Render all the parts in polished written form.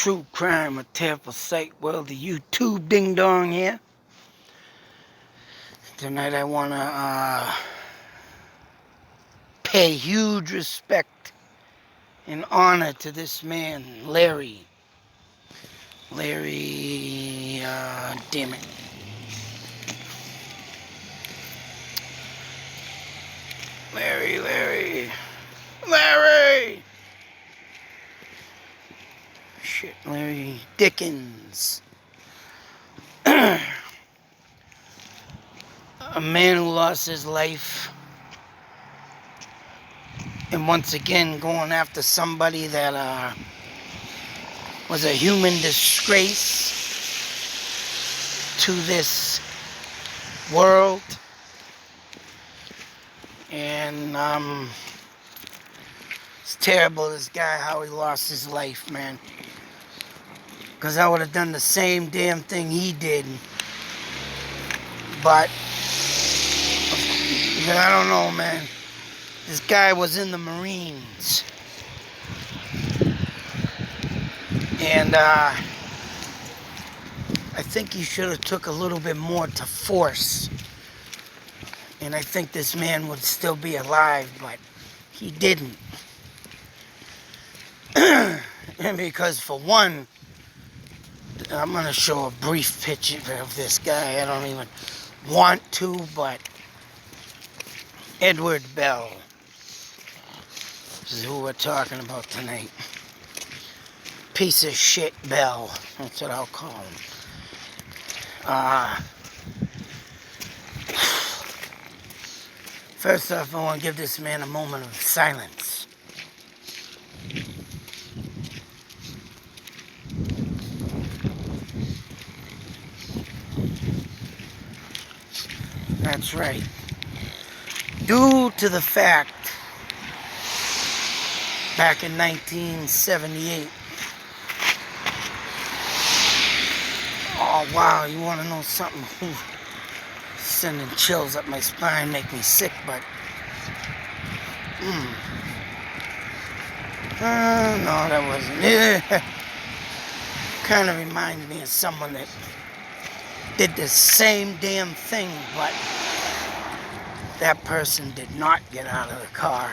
True crime, a terrible sight. Well, the YouTube ding dong here. Tonight I want to pay huge respect and honor to this man, Larry. Damn it. Larry! Shit, Larry Dickens. A man who lost his life, and once again going after somebody that was a human disgrace to this world. And it's terrible, this guy, how he lost his life, man. Because I would have done the same damn thing he did. But I don't know, man. This guy was in the Marines. And I think he should have took a little bit more to force. And I think this man would still be alive, but he didn't. And because, for one, I'm going to show a brief picture of this guy. I don't even want to, but Edward Bell. This is who we're talking about tonight. Piece of shit Bell. That's what I'll call him. First off, I want to give this man a moment of silence. That's right. Due to the fact, back in 1978, oh wow, you want to know something? Sending chills up my spine, make me sick, but no, that wasn't it. Kind of reminds me of someone that did the same damn thing, but that person did not get out of the car.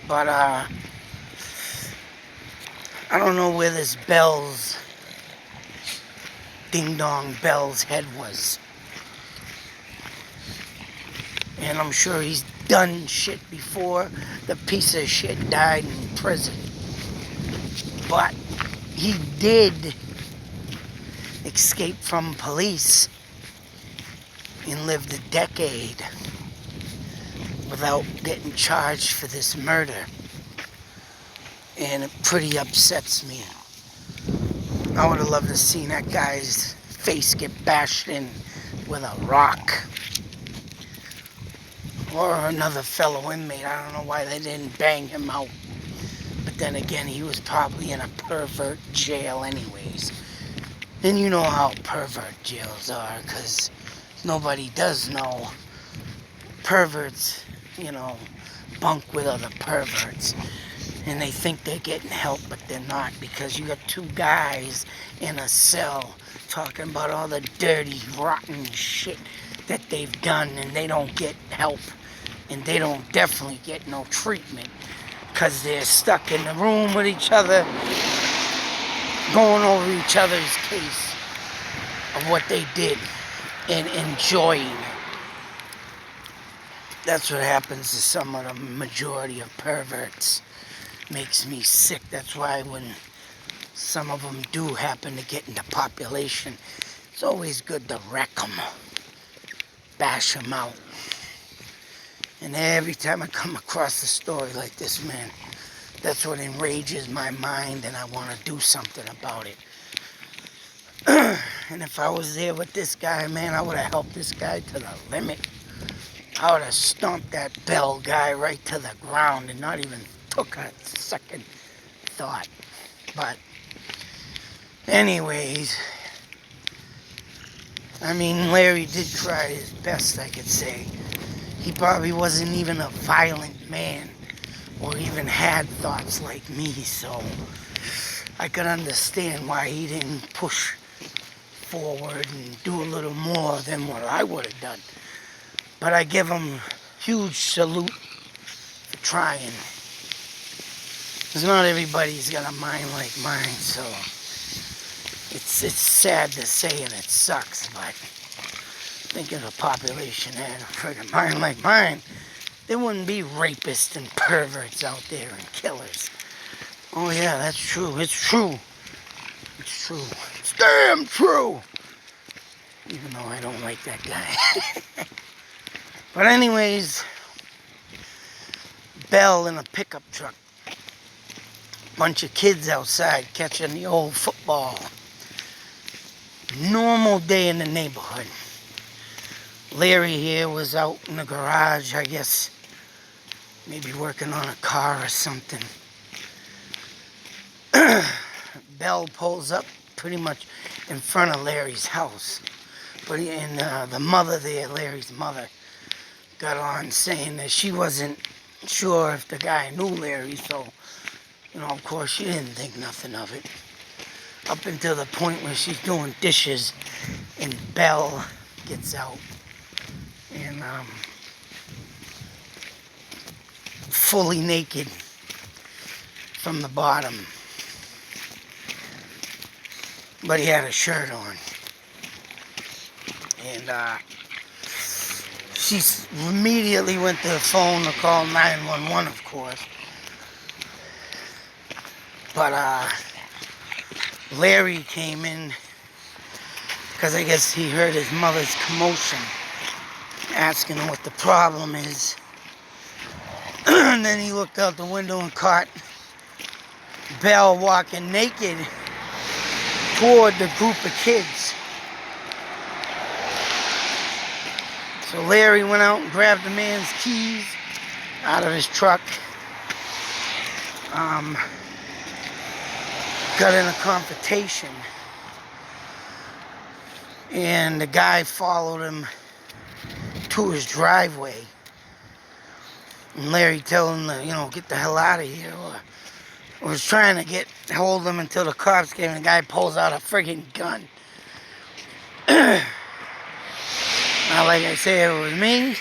But I don't know where this Ding Dong Bell's head was. And I'm sure he's done shit before. The piece of shit died in prison. But he did escape from police and lived a decade without getting charged for this murder. And it pretty upsets me. I would have loved to have seen that guy's face get bashed in with a rock. Or another fellow inmate. I don't know why they didn't bang him out. But then again, he was probably in a pervert jail anyways. And you know how pervert jails are, because nobody does know. Perverts, bunk with other perverts. And they think they're getting help, but they're not, because you got two guys in a cell talking about all the dirty, rotten shit that they've done, and they don't get help, and they don't definitely get no treatment, because they're stuck in the room with each other, going over each other's case of what they did and enjoying it. That's what happens to some of the majority of perverts. Makes me sick. That's why when some of them do happen to get into population, it's always good to wreck them, bash them out. And every time I come across a story like this, man, that's what enrages my mind, and I want to do something about it. And if I was there with this guy, man, I would have helped this guy to the limit. I would have stomped that Bell guy right to the ground and not even took a second thought. But anyways, Larry did try his best, I could say. He probably wasn't even a violent man or even had thoughts like me, so I could understand why he didn't push forward and do a little more than what I would have done. But I give him huge salute for trying. Because not everybody's got a mind like mine, so it's sad to say and it sucks, but think of the population had a friggin' mind like mine, there wouldn't be rapists and perverts out there and killers. Oh yeah, that's true. It's true. It's true. It's damn true. Even though I don't like that guy. But anyways, Bell in a pickup truck. Bunch of kids outside catching the old football. Normal day in the neighborhood. Larry here was out in the garage, I guess, maybe working on a car or something. Bell pulls up pretty much in front of Larry's house. But the mother there, Larry's mother, got on saying that she wasn't sure if the guy knew Larry, so, of course she didn't think nothing of it. Up until the point where she's doing dishes and Bell gets out and fully naked from the bottom. But he had a shirt on. And she immediately went to the phone to call 911, of course. But Larry came in because I guess he heard his mother's commotion, asking what the problem is. And then he looked out the window and caught Bell walking naked toward the group of kids. So Larry went out and grabbed the man's keys out of his truck. Got in a confrontation. And the guy followed him to his driveway. And Larry told him to, get the hell out of here. Or was trying to get hold of him until the cops came and the guy pulls out a friggin' gun. Now, like I say, if it was me,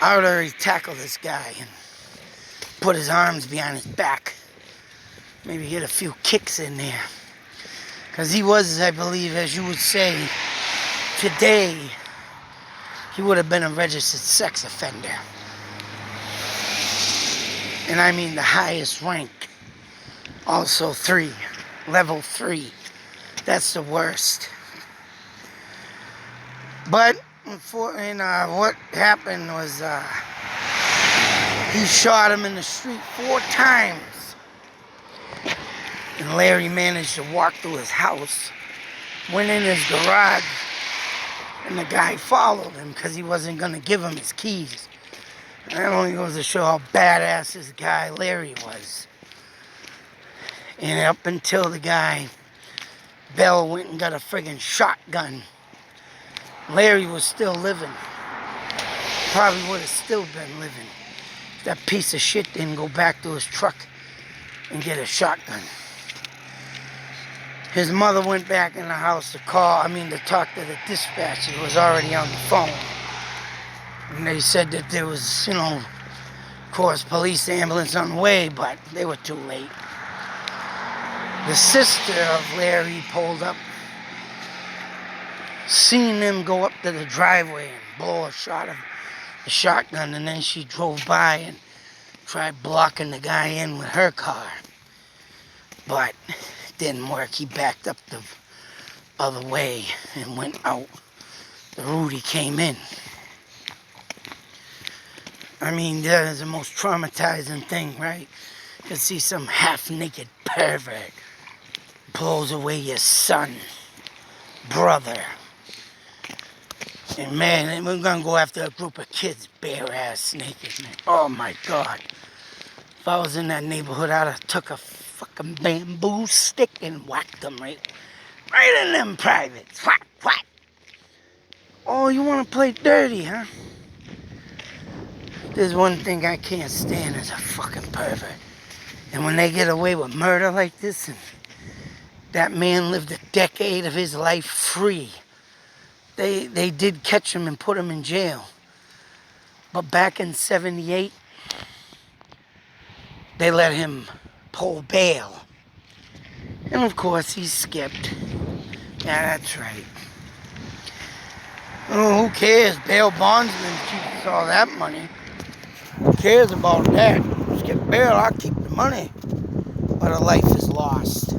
I would already tackle this guy and put his arms behind his back. Maybe get a few kicks in there. Because he was, I believe, as you would say, today, he would have been a registered sex offender. And I mean the highest rank. Also 3. Level 3. That's the worst. But what happened was he shot him in the street 4 times. And Larry managed to walk through his house, went in his garage, and the guy followed him because he wasn't going to give him his keys. And that only goes to show how badass this guy Larry was. And up until the guy, Bell, went and got a friggin' shotgun, Larry was still living. Probably would have still been living if that piece of shit didn't go back to his truck and get a shotgun. His mother went back in the house to talk to the dispatcher who was already on the phone. And they said that there was, of course, police ambulance on the way, but they were too late. The sister of Larry pulled up, seen them go up to the driveway and blow a shot of the shotgun, and then she drove by and tried blocking the guy in with her car. But it didn't work. He backed up the other way and went out. The Rudy came in. I mean, that is the most traumatizing thing, right? To see some half-naked pervert blows away your son, brother. And man, we're gonna go after a group of kids bare-ass naked, man. Oh my God. If I was in that neighborhood, I'd have took a fucking bamboo stick and whacked them right in them privates. Whack, whack. Oh, you wanna play dirty, huh? There's one thing I can't stand is a fucking pervert. And when they get away with murder like this, and that man lived a decade of his life free, they did catch him and put him in jail. But back in 78, they let him pull bail. And of course, he skipped. Yeah, that's right. Oh, who cares? Bail bondsman keeps all that money. Who cares about that? Skip bail, I'll keep the money. But a life is lost.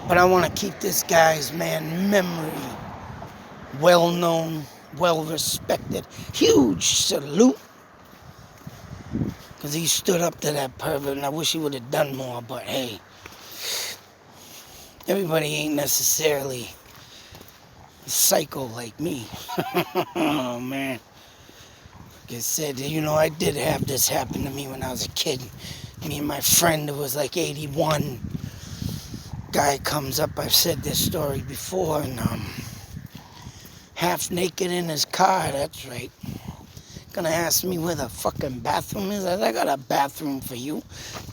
But I want to keep this guy's, memory well known, well respected. Huge salute. Because he stood up to that pervert, and I wish he would have done more, but hey, everybody ain't necessarily a psycho like me. Oh, man. Like I said, I did have this happen to me when I was a kid. Me and my friend, it was like 81. Guy comes up, I've said this story before, and half naked in his car, that's right. Gonna ask me where the fucking bathroom is? I got a bathroom for you.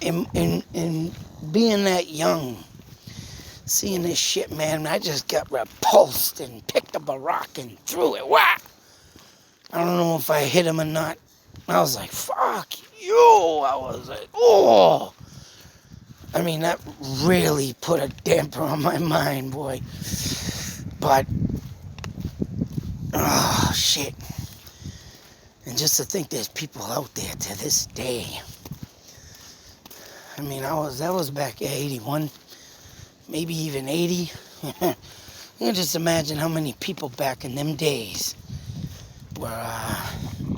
And being that young, seeing this shit, man, I just got repulsed and picked up a rock and threw it. Wah! I don't know if I hit him or not. I was like, fuck you. I was like, oh. I mean, that really put a damper on my mind, boy. But, oh, shit. And just to think there's people out there to this day. I mean, that was back in 81, maybe even 80. You can just imagine how many people back in them days were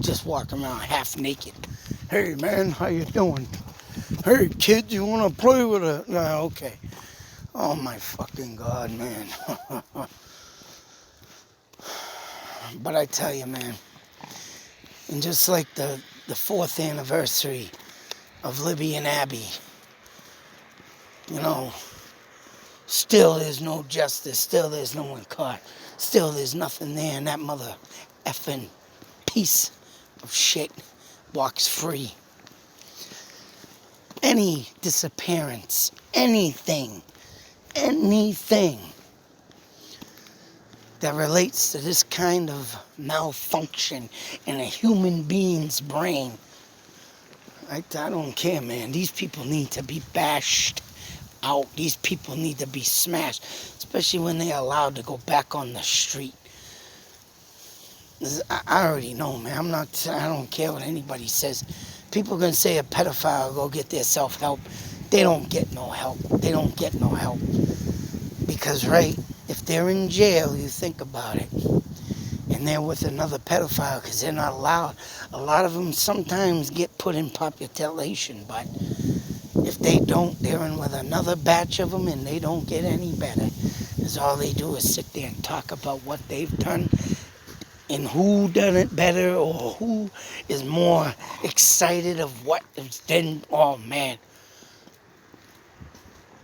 just walking around half naked. Hey, man, how you doing? Hey, kid, you want to play with a... okay. Oh, my fucking God, man. But I tell you, man, and just like the 4th anniversary of Libby and Abby, still there's no justice, still there's no one caught, still there's nothing there, and that mother effing piece of shit walks free. Any disappearance, anything that relates to this kind of malfunction in a human being's brain, I don't care, man. These people need to be bashed out. These people need to be smashed, especially when they're allowed to go back on the street. I already know, man. I don't care what anybody says. People can say a pedophile go get their self-help. They don't get no help. They don't get no help. Because, right, if they're in jail, you think about it, and they're with another pedophile because they're not allowed. A lot of them sometimes get put in population, but if they don't, they're in with another batch of them and they don't get any better. Because all they do is sit there and talk about what they've done and who done it better or who is more excited of what is done. Oh, man.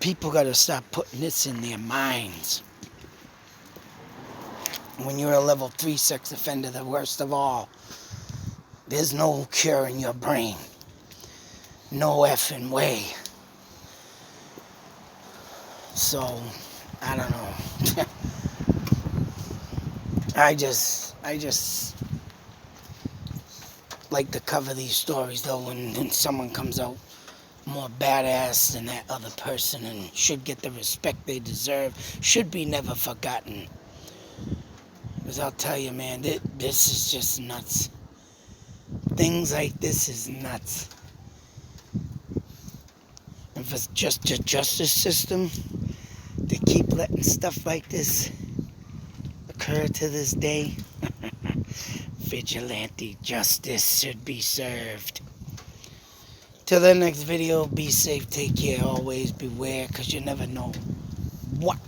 People got to stop putting this in their minds. When you're a level 3 sex offender, the worst of all, there's no cure in your brain. No effing way. So, I don't know. I just like to cover these stories, though, when someone comes out more badass than that other person and should get the respect they deserve, should be never forgotten. Because I'll tell you, man, this is just nuts. Things like this is nuts. And for just the justice system to keep letting stuff like this occur to this day, vigilante justice should be served. Till the next video, be safe, take care, always beware, because you never know what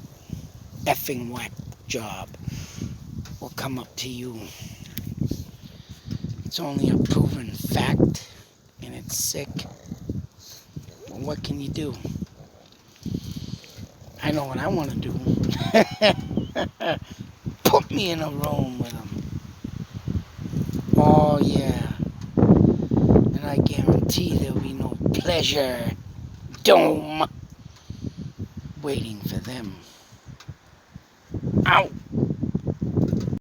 effing whack job will come up to you. It's only a proven fact, and it's sick. Well, what can you do? I know what I want to do. Put me in a room with them. Oh, yeah. And I guarantee there'll be no pleasure dome waiting for them. Ow!